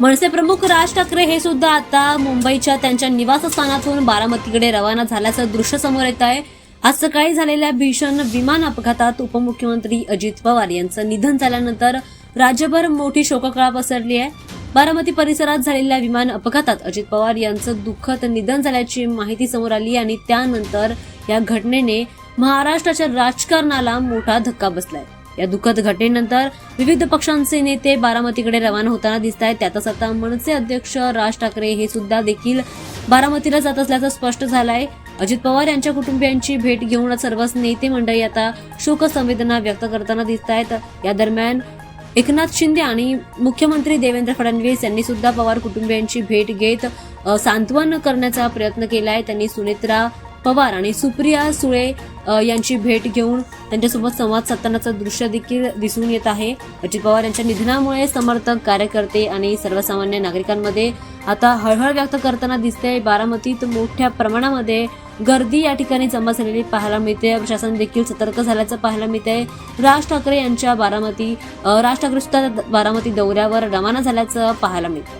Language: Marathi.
मनसे प्रमुख राज ठाकरे हे सुद्धा आता मुंबईच्या त्यांच्या निवासस्थानातून बारामतीकडे रवाना झाल्याचं दृश्य समोर येत आहे। आज सकाळी झालेल्या भीषण विमान अपघातात उपमुख्यमंत्री अजित पवार यांचं निधन झाल्यानंतर राज्यभर मोठी शोककळा पसरली आहे। बारामती परिसरात झालेल्या विमान अपघातात अजित पवार यांचं दुःखद निधन झाल्याची माहिती समोर आली आणि त्यानंतर या घटनेने महाराष्ट्राच्या राजकारणाला मोठा धक्का बसलाय। या दुःखद घटनेनंतर विविध पक्षांचे नेते बारामतीकडे रवाना होताना दिसत आहेत। त्यातच आता मनसे अध्यक्ष राज ठाकरे हे सुद्धा देखील बारामतीला जात असल्याचं स्पष्ट झालंय। अजित पवार यांच्या कुटुंबियांची भेट घेऊन सर्वच नेते मंडळी आता शोक संवेदना व्यक्त करताना दिसत आहेत। या दरम्यान एकनाथ शिंदे आणि मुख्यमंत्री देवेंद्र फडणवीस यांनी सुद्धा पवार कुटुंबियांची भेट घेत सांत्वन करण्याचा प्रयत्न केलाय। त्यांनी सुनेत्रा पवार आणि सुप्रिया सुळे यांची भेट घेऊन त्यांच्यासोबत संवाद साधण्याचं दृश्य देखील दिसून येत आहे। अजित पवार यांच्या निधनामुळे समर्थक, कार्यकर्ते आणि सर्वसामान्य नागरिकांमध्ये आता हळहळ व्यक्त करताना दिसते। बारामतीत मोठ्या प्रमाणामध्ये गर्दी या ठिकाणी जमा झालेली पाहायला मिळते। प्रशासन देखील सतर्क झाल्याचं पाहायला मिळते। राज ठाकरे सुद्धा बारामती दौऱ्यावर रवाना झाल्याचं पाहायला मिळतं।